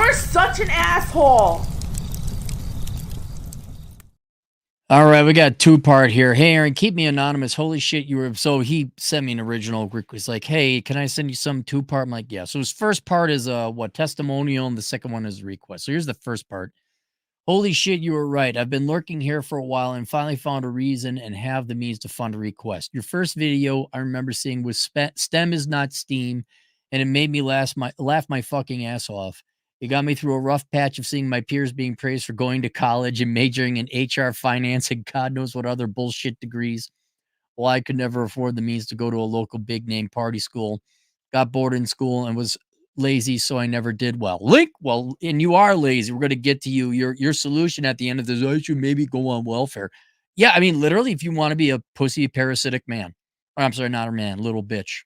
You're such an asshole. All right, we got two-part here. Hey, Aaron, keep me anonymous. Holy shit, you were so he sent me an original request like, hey, can I send you some two-part? I'm like, yeah. So his first part is what testimonial, and the second one is a request. So here's the first part. Holy shit, you were right. I've been lurking here for a while and finally found a reason and have the means to fund a request. Your first video I remember seeing was STEM is not Steam, and it made me laugh my fucking ass off. It got me through a rough patch of seeing my peers being praised for going to college and majoring in HR, finance, and God knows what other bullshit degrees. Well, I could never afford the means to go to a local big name party school. Got bored in school and was lazy, so I never did well. Link, well, and you are lazy. We're going to get to you. Your solution at the end of this, I should maybe go on welfare. Yeah, I mean, literally, if you want to be a pussy parasitic man, or I'm sorry, not a man, little bitch.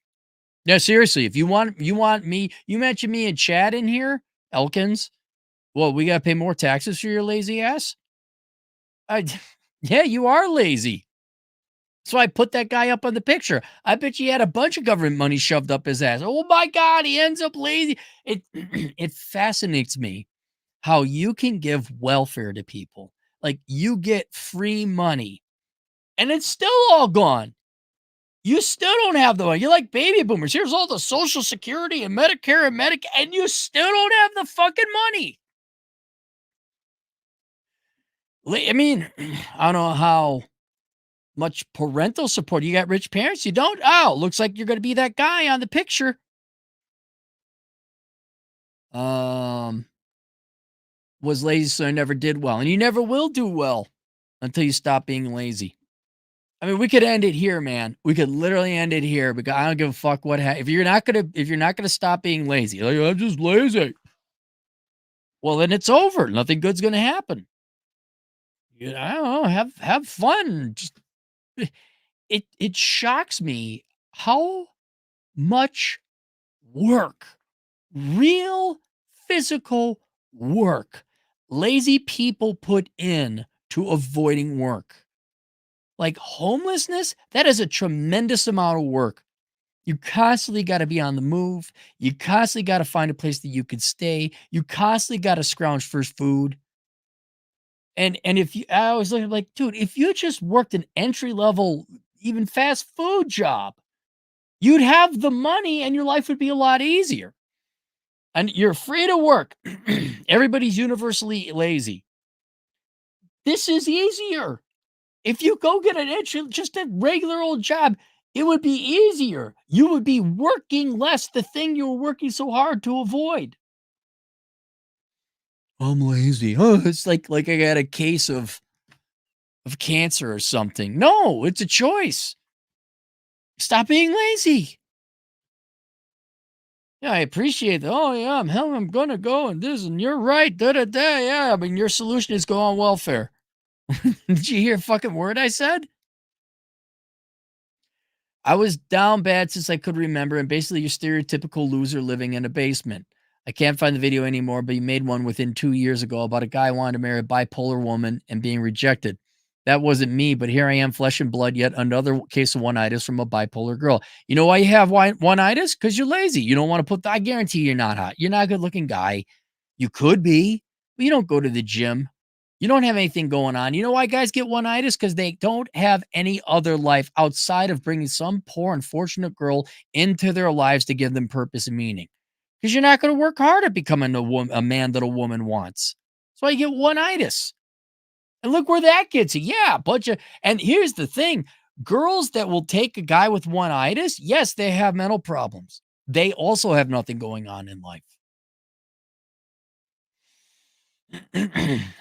Yeah, seriously, if you want me, you mentioned me and Chad in here, Elkins. Well, we got to pay more taxes for your lazy ass. I, yeah, you are lazy. So I put that guy up on the picture. I bet you had a bunch of government money shoved up his ass. Oh my God, he ends up lazy. It it fascinates me how you can give welfare to people. Like you get free money and it's still all gone. You still don't have the money. You're like baby boomers. Here's all the Social Security and Medicare and Medicaid, and you still don't have the fucking money. I mean, I don't know how much parental support. You got rich parents? You don't? Oh, looks like you're going to be that guy on the picture. Um, was lazy, so I never did well. And you never will do well until you stop being lazy. I mean, we could end it here, man. We could literally end it here because I don't give a fuck what if you're not gonna stop being lazy. Like, I'm just lazy. Well, then it's over. Nothing good's gonna happen. I don't know. Have fun. Just it shocks me how much work, real physical work, lazy people put in to avoiding work. Like homelessness, that is a tremendous amount of work. You constantly got to be on the move. You constantly got to find a place that you could stay. You constantly got to scrounge for food. And if you, I was looking like, dude, if you just worked an entry level, even fast food job, you'd have the money and your life would be a lot easier. And you're free to work. Everybody's universally lazy. This is easier. If you go get an entry, just a regular old job, it would be easier. You would be working less, the thing you were working so hard to avoid. I'm lazy. Oh, it's like I got a case of cancer or something. No, it's a choice. Stop being lazy. Yeah, I appreciate that. Oh yeah, I'm gonna go and this, and you're right. Da da da. Yeah, I mean your solution is go on welfare. Did you hear a fucking word I said? I was down bad since I could remember, and basically your stereotypical loser living in a basement. I can't find the video anymore, but you made one within 2 years ago about a guy wanting to marry a bipolar woman and being rejected. That wasn't me, but here I am, flesh and blood, yet another case of oneitis from a bipolar girl. You know why you have oneitis? Because you're lazy. You don't want to I guarantee you're not hot. You're not a good looking guy. You could be, but you don't go to the gym. You don't have anything going on. You know why guys get oneitis? Because they don't have any other life outside of bringing some poor, unfortunate girl into their lives to give them purpose and meaning. Because you're not going to work hard at becoming a man that a woman wants. That's why you get oneitis. And look where that gets you. Yeah, a bunch of, and here's the thing. Girls that will take a guy with oneitis, yes, they have mental problems. They also have nothing going on in life.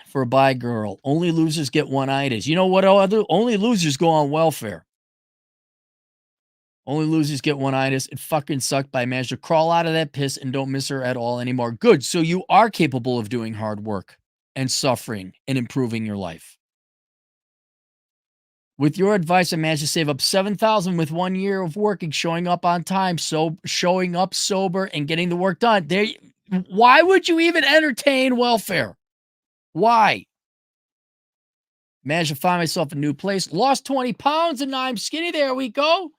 For a bi girl, only losers get oneitis. You know what other? Only losers go on welfare. Only losers get oneitis. It fucking sucked, but I managed to crawl out of that piss and don't miss her at all anymore. Good. So you are capable of doing hard work and suffering and improving your life. With your advice, I managed to save up $7,000 with 1 year of working, showing up on time, so showing up sober and getting the work done. There, why would you even entertain welfare? Why? Managed to find myself a new place. Lost 20 pounds and now I'm skinny. There we go.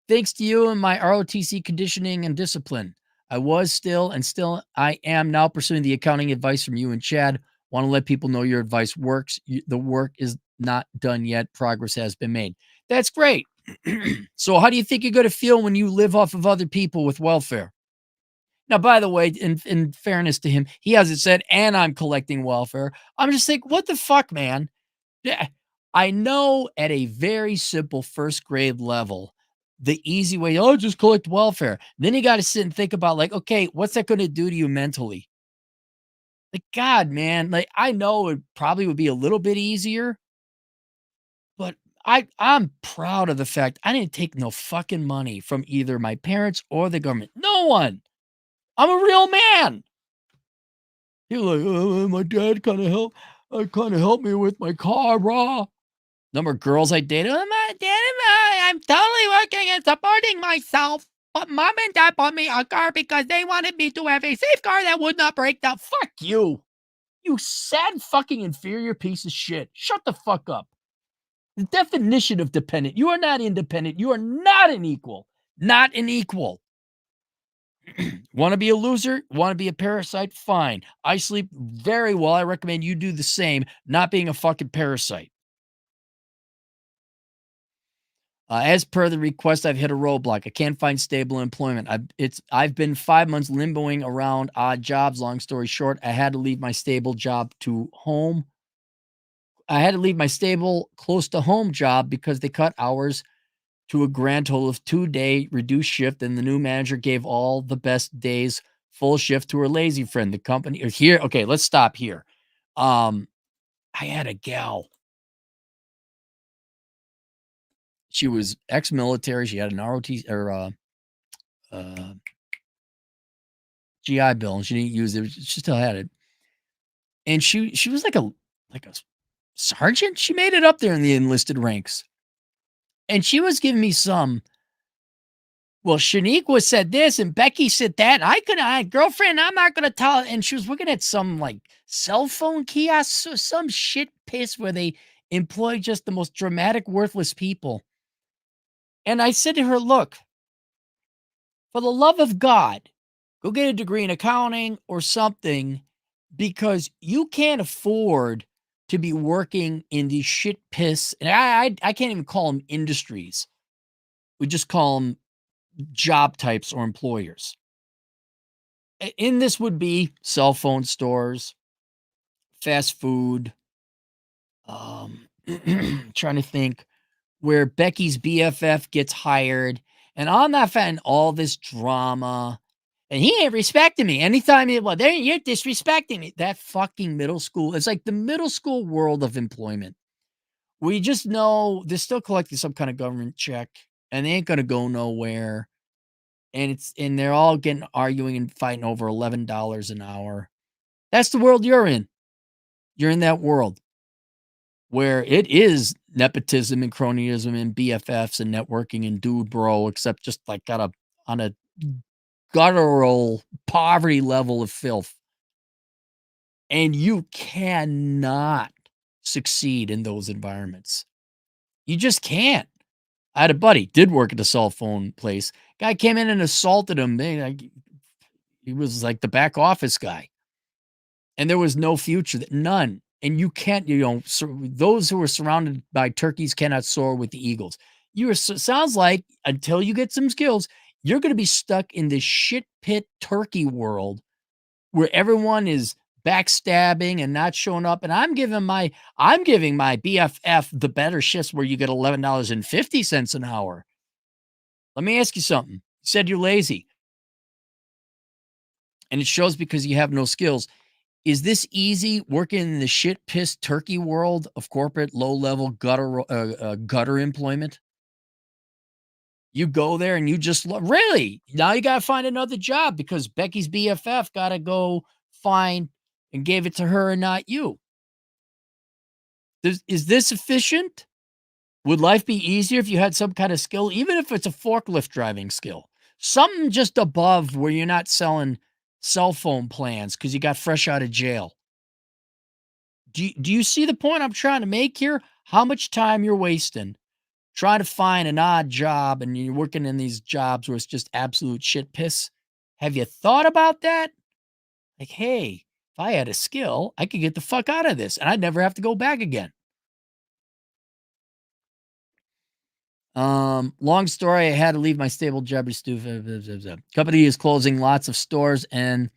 Thanks to you and my ROTC conditioning and discipline. I was still and still I am now pursuing the accounting advice from you and Chad. Want to let people know your advice works. The work is not done yet. Progress has been made. That's great. So, how do you think you're going to feel when you live off of other people with welfare? Now, by the way, in fairness to him, he hasn't said, and I'm collecting welfare. I'm just like, what the fuck, man? Yeah, I know at a very simple first grade level, the easy way, oh, just collect welfare. Then you got to sit and think about, like, okay, what's that going to do to you mentally? Like, God, man, like, I know it probably would be a little bit easier, but I'm proud of the fact I didn't take no fucking money from either my parents or the government. No one. I'm a real man. You're like, my dad kind of helped me with my car, bro. Number of girls I dated, "Oh, my dad and I'm totally working and supporting myself. But mom and dad bought me a car because they wanted me to have a safe car that would not break down." Fuck you. You sad fucking inferior piece of shit. Shut the fuck up. The definition of dependent. You are not independent. You are not an equal. Not an equal. Want to be a loser? Want to be a parasite? Fine. I sleep very well. I recommend you do the same, not being a fucking parasite. As per the request, I've hit a roadblock. I can't find stable employment. I've been 5 months limboing around odd jobs. Long story short, I had to leave my stable job to home. I had to leave my stable close to home job because they cut hours to a grand total of 2-day reduced shift, and the new manager gave all the best days full shift to her lazy friend. The company or here. Okay, let's stop here. Um, I had a gal. She was ex-military. She had an ROT or uh, GI Bill, and she didn't use it. She still had it, and she was like a sergeant. She made it up there in the enlisted ranks, and she was giving me some. Well, Shaniqua said this, and Becky said that. Girlfriend, I'm not gonna tell. And she was looking at some like cell phone kiosks or some shit piss where they employ just the most dramatic, worthless people. And I said to her, "Look, for the love of God, go get a degree in accounting or something because you can't afford to be working in these shit piss." And I can't even call them industries. We just call them job types or employers. In this would be cell phone stores, fast food. Trying to think where Becky's BFF gets hired, and I'm not fan all this drama. And he ain't respecting me. Anytime he, well, there you're disrespecting me. That fucking middle school. It's like the middle school world of employment. We just know they're still collecting some kind of government check, and they ain't gonna go nowhere. And they're all getting arguing and fighting over $11 an hour. That's the world you're in. You're in that world where it is nepotism and cronyism and BFFs and networking and dude bro, except just like on a guttural poverty level of filth. And you cannot succeed in those environments. You just can't. I had a buddy, did work at a cell phone place. Guy came in and assaulted him. He was like the back office guy. And there was no future, none. And you can't, those who are surrounded by turkeys cannot soar with the eagles. Sounds like until you get some skills, you're going to be stuck in this shit pit turkey world where everyone is backstabbing and not showing up. And I'm giving my BFF the better shifts where you get $11.50 an hour. Let me ask you something. You said you're lazy, and it shows because you have no skills. Is this easy working in the shit pissed turkey world of corporate low level gutter employment? You go there and you just really now you got to find another job because Becky's BFF got to go find and gave it to her and not you. Is this efficient? Would life be easier if you had some kind of skill, even if it's a forklift driving skill? Something just above where you're not selling cell phone plans because you got fresh out of jail. Do you see the point I'm trying to make here? How much time you're wasting trying to find an odd job and you're working in these jobs where it's just absolute shit piss Have you thought about that? Like, hey, if I had a skill, I could get the fuck out of this and I'd never have to go back again. Long story. I had to leave my stable job. Company is closing lots of stores and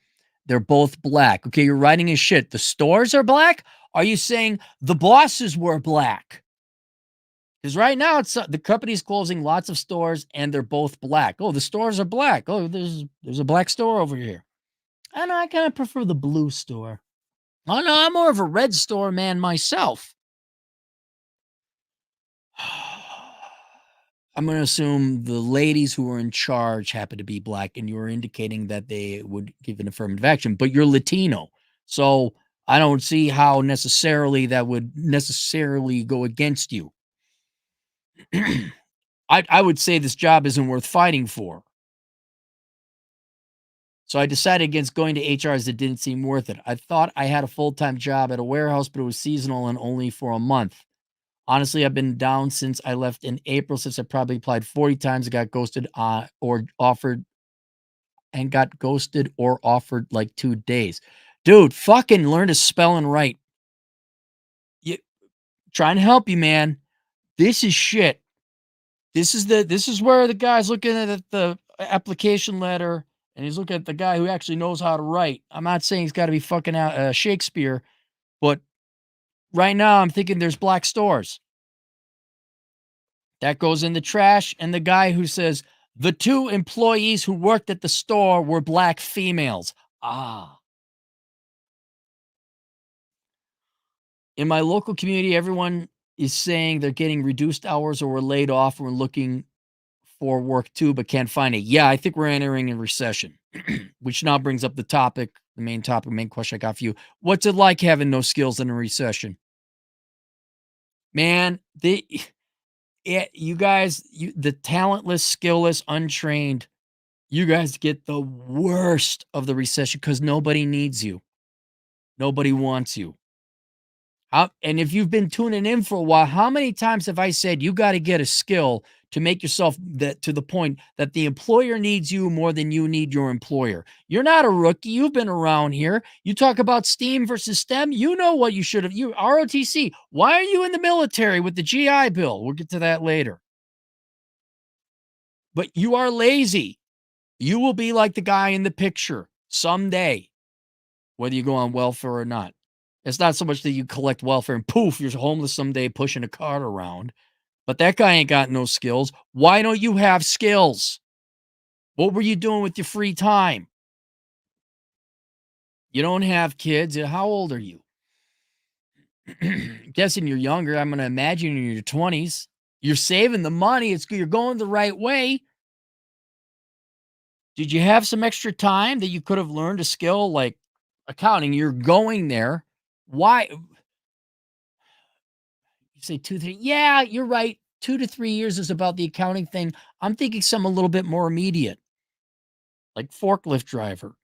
they're both black. Okay, you're writing as shit. The stores are black? Are you saying the bosses were black? Because right now it's the company's closing lots of stores and they're both black. Oh, the stores are black. Oh, there's a black store over here. I know I kind of prefer the blue store. Oh no, I'm more of a red store man myself. I'm going to assume the ladies who were in charge happen to be black, and you were indicating that they would give an affirmative action, but you're Latino. So I don't see how necessarily that would necessarily go against you. I would say this job isn't worth fighting for. So I decided against going to HR as it didn't seem worth it. I thought I had a full-time job at a warehouse, but it was seasonal and only for a month. Honestly, I've been down since I left in April, since I probably applied 40 times and got ghosted or offered like 2 days. Dude, fucking learn to spell and write. You trying to help you, man. This is shit. This is where the guy's looking at the application letter and he's looking at the guy who actually knows how to write. I'm not saying he's got to be fucking out Shakespeare, but right now I'm thinking there's black stores. That goes in the trash. And the guy who says the 2 employees who worked at the store were black females. Ah. In my local community, everyone is saying they're getting reduced hours or were laid off or looking for work too, but can't find it. Yeah, I think we're entering a recession, which now brings up the main topic, main question I got for you. What's it like having no skills in a recession? Man, you guys, the talentless, skillless, untrained, you guys get the worst of the recession because nobody needs you. Nobody wants you. And if you've been tuning in for a while, how many times have I said you got to get a skill to make yourself that to the point that the employer needs you more than you need your employer? You're not a rookie. You've been around here. You talk about STEAM versus STEM. You know what you should have. You ROTC. Why are you in the military with the GI Bill? We'll get to that later. But you are lazy. You will be like the guy in the picture someday, whether you go on welfare or not. It's not so much that you collect welfare and poof, you're homeless someday pushing a cart around. But that guy ain't got no skills. Why don't you have skills? What were you doing with your free time? You don't have kids. How old are you? Guessing you're younger. I'm going to imagine you're in your 20s. You're saving the money. You're going the right way. Did you have some extra time that you could have learned a skill like accounting? You're going there. Why? You say 2, 3. Yeah, you're right. 2 to 3 years is about the accounting thing. I'm thinking some a little bit more immediate, like forklift driver.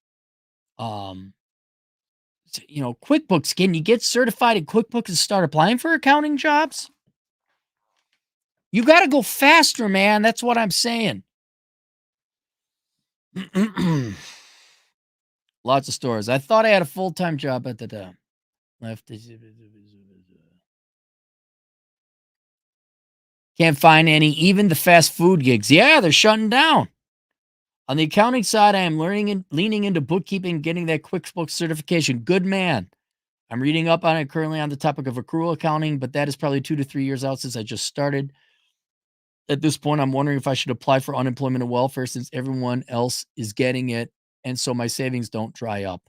Um, QuickBooks. Can you get certified in QuickBooks and start applying for accounting jobs? You got to go faster, man. That's what I'm saying. Lots of stores. I thought I had a full-time job at the left. Can't find any, even the fast food gigs. Yeah, they're shutting down. On the accounting side, I am leaning into bookkeeping, getting that QuickBooks certification. Good man. I'm reading up on it currently on the topic of accrual accounting, but that is probably 2 to 3 years out since I just started. At this point, I'm wondering if I should apply for unemployment and welfare since everyone else is getting it, and so my savings don't dry up.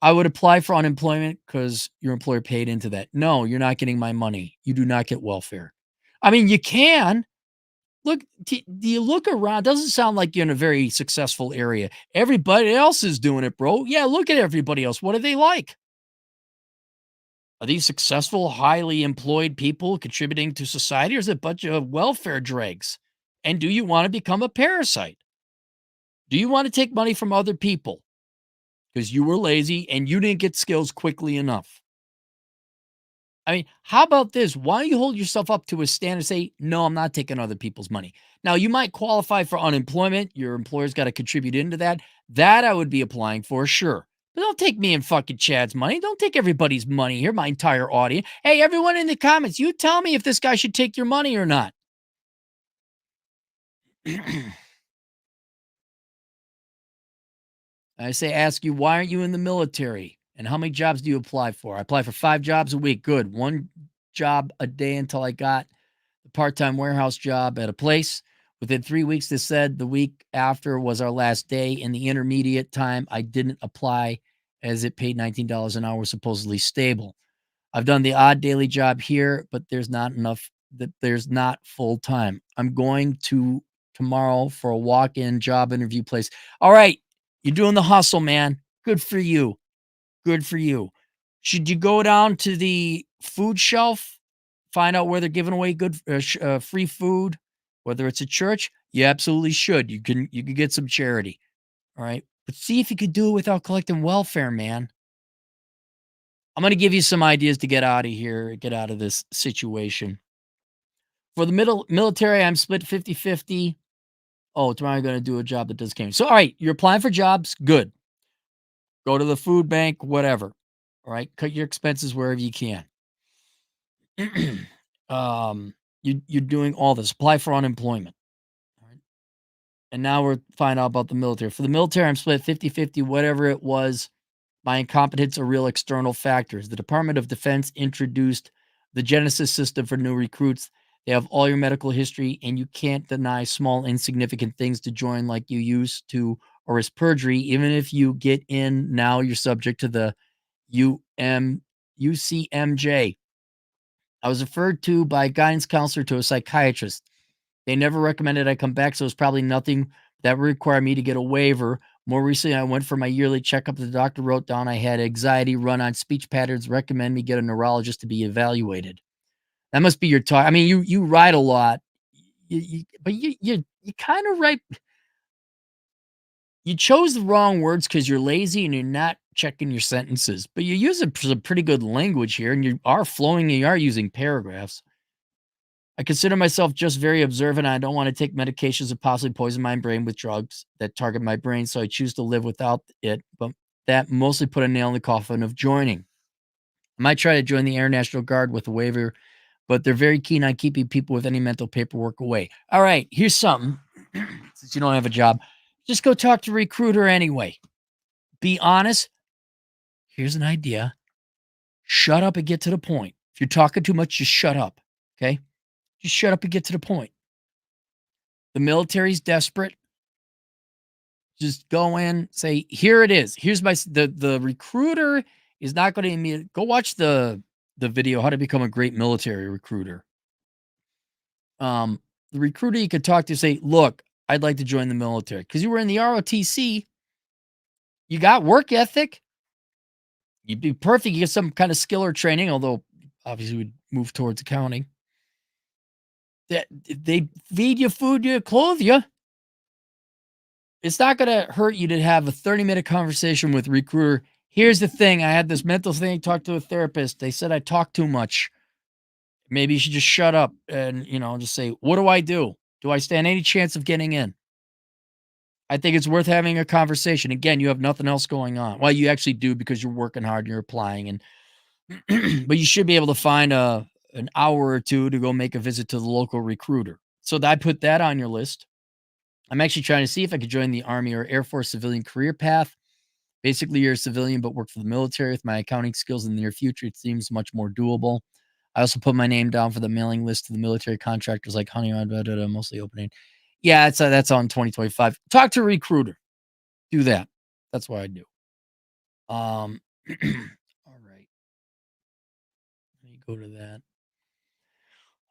I would apply for unemployment because your employer paid into that. No, you're not getting my money. You do not get welfare. I mean, you can. Look, do you look around? Doesn't sound like you're in a very successful area. Everybody else is doing it, bro. Yeah, look at everybody else. What are they like? Are these successful, highly employed people contributing to society, or is it a bunch of welfare dregs? And do you want to become a parasite? Do you want to take money from other people because you were lazy and you didn't get skills quickly enough? I mean, how about this? Why don't you hold yourself up to a standard and say, no, I'm not taking other people's money? Now, you might qualify for unemployment. Your employer's got to contribute into that. That I would be applying for, sure. But don't take me and fucking Chad's money. Don't take everybody's money here, my entire audience. Hey, everyone in the comments, you tell me if this guy should take your money or not. I say, ask you, why aren't you in the military? And how many jobs do you apply for? I apply for 5 jobs a week. Good. One job a day until I got the part-time warehouse job at a place. Within 3 weeks, they said the week after was our last day. In the intermediate time, I didn't apply as it paid $19 an hour, supposedly stable. I've done the odd daily job here, but there's not enough that there's not full time. I'm going to tomorrow for a walk-in job interview place. All right, you're doing the hustle, man. Good for you. Good for you. Should you go down to the food shelf, find out where they're giving away good free food, whether it's a church? You absolutely should. You can get some charity. All right, but see if you could do it without collecting welfare, man. I'm going to give you some ideas to get out of here, get out of this situation. For the military, I'm split 50-50. Oh, tomorrow I'm going to do a job that does came. So, all right, you're applying for jobs. Good. Go to the food bank, whatever. All right. Cut your expenses wherever you can. You're doing all this. Apply for unemployment. All right. And now we're finding out about the military. For the military, I'm split 50-50, whatever it was. My incompetence are real external factors. The Department of Defense introduced the Genesis system for new recruits. They have all your medical history, and you can't deny small, insignificant things to join like you used to, or risk perjury. Even if you get in now, you're subject to the UCMJ. I was referred to by a guidance counselor to a psychiatrist. They never recommended I come back, so it's probably nothing that would require me to get a waiver. More recently, I went for my yearly checkup. The doctor wrote down I had anxiety, run on speech patterns, recommend me get a neurologist to be evaluated. That must be your talk. I mean, you write a lot, but you kind of write. You chose the wrong words because you're lazy and you're not checking your sentences. But you use some pretty good language here, and you are flowing. And you are using paragraphs. I consider myself just very observant. I don't want to take medications that possibly poison my brain with drugs that target my brain, so I choose to live without it. But that mostly put a nail in the coffin of joining. I might try to join the Air National Guard with a waiver, but they're very keen on keeping people with any mental paperwork away. All right, here's something. Since you don't have a job, just go talk to a recruiter anyway. Be honest. Here's an idea. Shut up and get to the point. If you're talking too much, just shut up. Okay? Just shut up and get to the point. The military's desperate. Just go in, say, here it is. Here's my the recruiter is not going to immediately go watch the video how to become a great military recruiter. The recruiter you could talk to say, look, I'd like to join the military because you were in the ROTC. You got work ethic. You'd be perfect. You get some kind of skill or training, although obviously we'd move towards accounting. They feed you food, you clothe you. It's not gonna hurt you to have a 30-minute conversation with recruiter. Here's the thing, I had this mental thing, talked to a therapist. They said I talk too much. Maybe you should just shut up and, just say, "What do I do? Do I stand any chance of getting in?" I think it's worth having a conversation. Again, you have nothing else going on. Well, you actually do because you're working hard and you're applying but you should be able to find an hour or two to go make a visit to the local recruiter. So I put that on your list. I'm actually trying to see if I could join the Army or Air Force civilian career path. Basically, you're a civilian but work for the military. With my accounting skills in the near future, it seems much more doable. I also put my name down for the mailing list to the military contractors like Honey, mostly opening. Yeah, that's on 2025. Talk to a recruiter. Do that. That's what I do. All right. Let me go to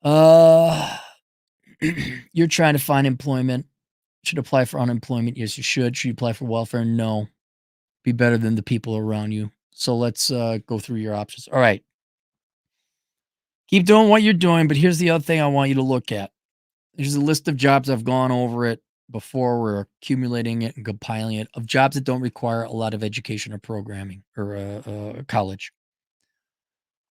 that. You're trying to find employment. Should apply for unemployment. Yes, you should. Should you apply for welfare? No. Be better than the people around you. So let's go through your options. All right. Keep doing what you're doing, but here's the other thing I want you to look at. There's a list of jobs. I've gone over it before. We're accumulating it and compiling it of jobs that don't require a lot of education or programming or college.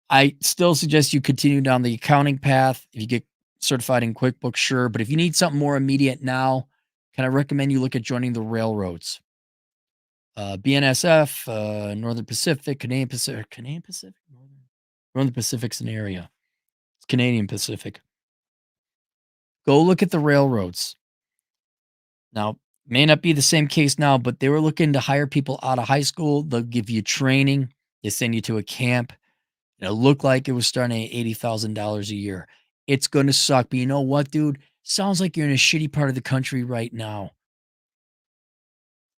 I still suggest you continue down the accounting path. If you get certified in QuickBooks, sure. But if you need something more immediate now, can I recommend you look at joining the railroads? BNSF, Northern Pacific, Canadian Pacific, Northern Pacific's an area. It's Canadian Pacific. Go look at the railroads. Now, may not be the same case now, but they were looking to hire people out of high school. They'll give you training. They send you to a camp. It looked like it was starting at $80,000 a year. It's going to suck. But you know what, dude? Sounds like you're in a shitty part of the country right now.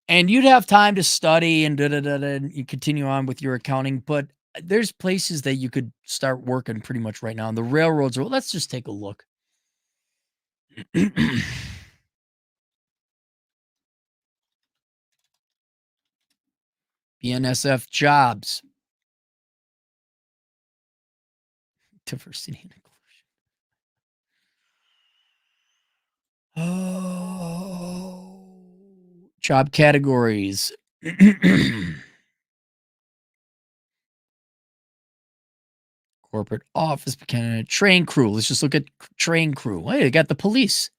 And you'd have time to study and da da da da, and you continue on with your accounting. But there's places that you could start working pretty much right now. And the railroads are, well, let's just take a look. BNSF jobs, diversity and inclusion. Oh, job categories. Corporate office, mechanic, train crew. Let's just look at train crew. Hey, they got the police.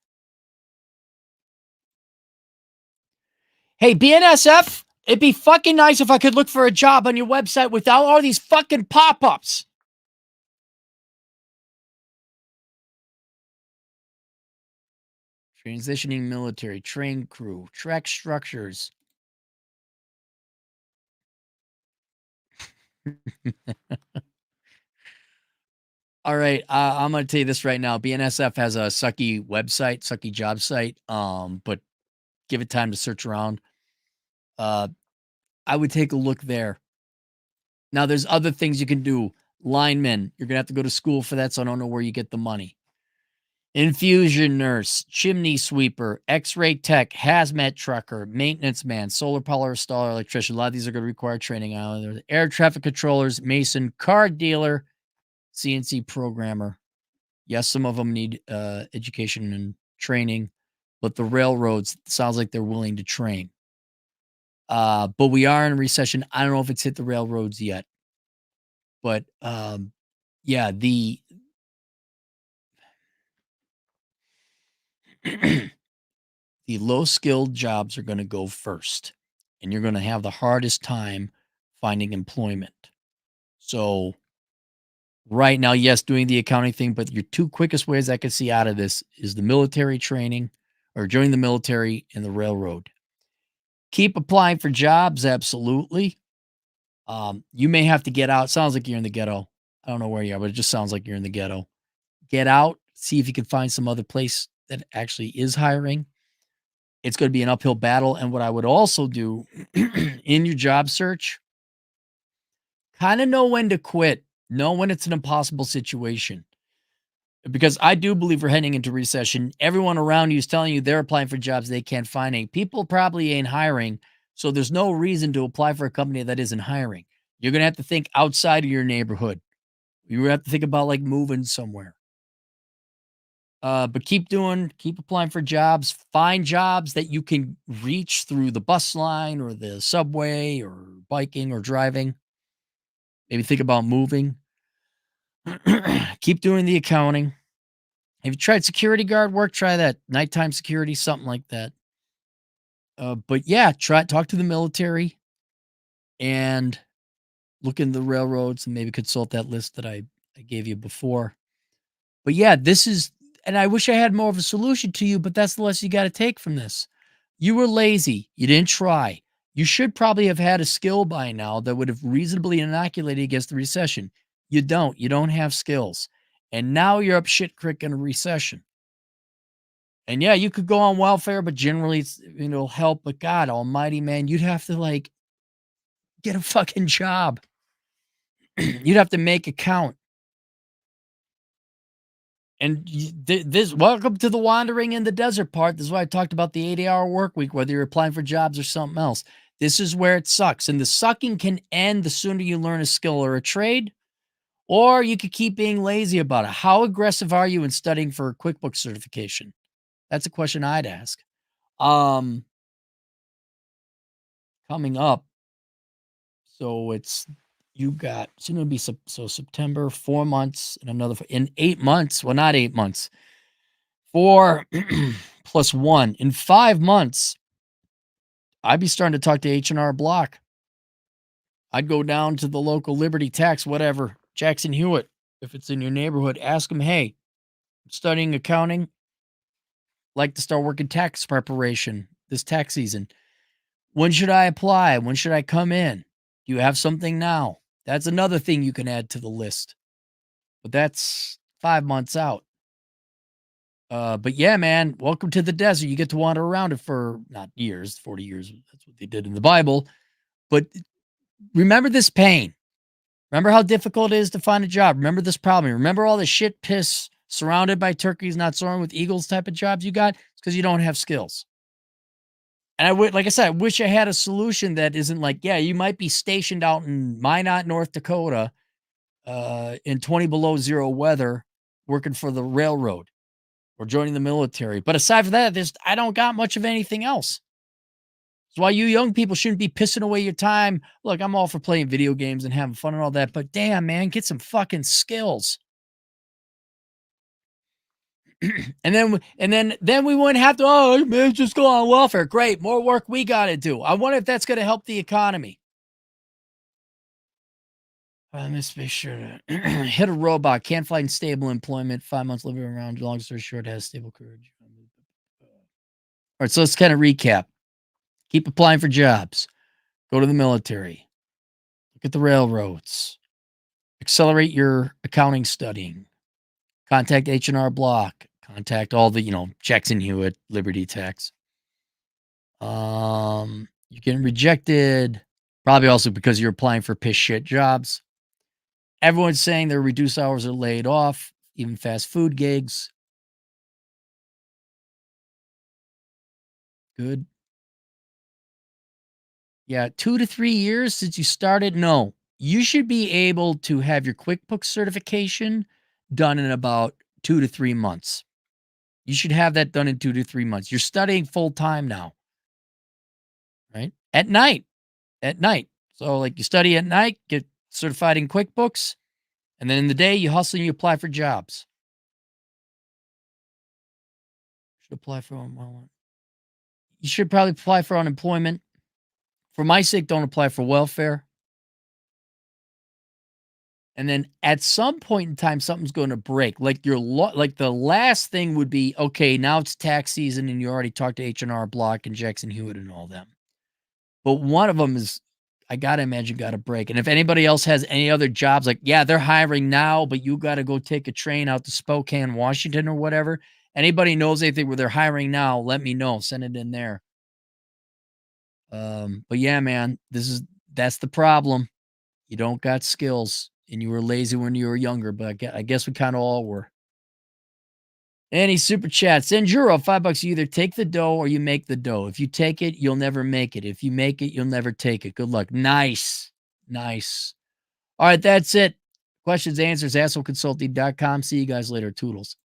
Hey, BNSF, it'd be fucking nice if I could look for a job on your website without all these fucking pop-ups. Transitioning military, train crew, track structures. All right, I'm gonna tell you this right now. BNSF has a sucky website, sucky job site. But give it time to search around. Uh, I would take a look there. Now, there's other things you can do. Linemen, you're gonna have to go to school for that, so I don't know where you get the money. Infusion nurse, chimney sweeper, X-ray tech, hazmat trucker, maintenance man, solar power installer, electrician. A lot of these are going to require training. There's air traffic controllers, mason, car dealer, CNC programmer. Yes, some of them need education and training, but the railroads sounds like they're willing to train. But we are in a recession. I don't know if it's hit the railroads yet, but yeah, the the low skilled jobs are going to go first, and you're going to have the hardest time finding employment. So, right now, yes, doing the accounting thing, but your two quickest ways I could see out of this is the military training or joining the military and the railroad. Keep applying for jobs, absolutely. You may have to get out. Sounds like you're in the ghetto. I don't know where you are, but it just sounds like you're in the ghetto. Get out, see if you can find some other place that actually is hiring. It's going to be an uphill battle. And what I would also do in your job search, kind of know when to quit, know when it's an impossible situation. Because I do believe we're heading into recession. Everyone around you is telling you they're applying for jobs they can't find. Any people probably ain't hiring. So there's no reason to apply for a company that isn't hiring. You're going to have to think outside of your neighborhood. You have to think about like moving somewhere. But keep applying for jobs. Find jobs that you can reach through the bus line or the subway or biking or driving. Maybe think about moving. Keep doing the accounting. Have you tried security guard work? Try that. Nighttime security, something like that. But yeah, talk to the military and look in the railroads and maybe consult that list that I gave you before. But yeah, this is, and I wish I had more of a solution to you, but that's the lesson you got to take from this. You were lazy. You didn't try. You should probably have had a skill by now that would have reasonably inoculated against the recession. You don't. You don't have skills. And now you're up shit creek in a recession. And yeah, you could go on welfare, but generally it's, it'll help. But God almighty, man, you'd have to like get a fucking job. You'd have to make a count. And this, welcome to the wandering in the desert part. This is why I talked about the 80-hour work week, whether you're applying for jobs or something else. This is where it sucks. And the sucking can end the sooner you learn a skill or a trade, or you could keep being lazy about it. How aggressive are you in studying for a QuickBooks certification? That's a question I'd ask. Coming up. So it's, You got soon it'll be so September, 4 months, and another in 8 months. Well, not 8 months. 4 plus 1 in 5 months. I'd be starting to talk to H&R Block. I'd go down to the local Liberty Tax, whatever, Jackson Hewitt, if it's in your neighborhood. Ask them, hey, I'm studying accounting. Like to start working tax preparation this tax season. When should I apply? When should I come in? Do you have something now? That's another thing you can add to the list. But that's 5 months out. But yeah, man, welcome to the desert. You get to wander around it for not years, 40 years. That's what they did in the Bible. But remember this pain. Remember how difficult it is to find a job. Remember this problem. Remember all the shit piss surrounded by turkeys not soaring with eagles type of jobs you got? It's because you don't have skills. And I would, like I said, I wish I had a solution that isn't like, yeah, you might be stationed out in Minot, North Dakota, in 20 below zero weather, working for the railroad or joining the military. But aside from that, I don't got much of anything else. That's why you young people shouldn't be pissing away your time. Look, I'm all for playing video games and having fun and all that, but damn, man, get some fucking skills. and then we wouldn't have to, oh man, just go on welfare. Great, more work we got to do. I wonder if that's going to help the economy. Let's be sure to hit a robot. Can't find stable employment. 5 months living around. Long story short, has stable courage. All right, so let's kind of recap. Keep applying for jobs. Go to the military. Look at the railroads. Accelerate your accounting studying. Contact H&R Block. Contact all the, Jackson Hewitt, Liberty Tax. You're getting rejected. Probably also because you're applying for piss shit jobs. Everyone's saying their reduced hours are laid off, even fast food gigs. Good. Yeah, 2 to 3 years since you started? No. You should be able to have your QuickBooks certification done in about 2 to 3 months. You should have that done in 2 to 3 months. You're studying full time now, right? At night. So, like, you study at night, get certified in QuickBooks, and then in the day, you hustle and you apply for jobs. Should apply for one. You should probably apply for unemployment. For my sake, don't apply for welfare. And then at some point in time, something's going to break. Like like the last thing would be, okay, now it's tax season, and you already talked to H&R Block and Jackson Hewitt and all them. But one of them is, I gotta imagine, got to break. And if anybody else has any other jobs, like, yeah, they're hiring now, but you got to go take a train out to Spokane, Washington, or whatever. Anybody knows anything where they're hiring now? Let me know. Send it in there. But yeah, man, that's the problem. You don't got skills, and you were lazy when you were younger, but I guess we kind of all were. Any super chat? Send Juro $5. You either take the dough or you make the dough. If you take it, you'll never make it. If you make it, you'll never take it. Good luck. Nice. All right, that's it. Questions, answers, assholeconsulting.com. See you guys later. Toodles.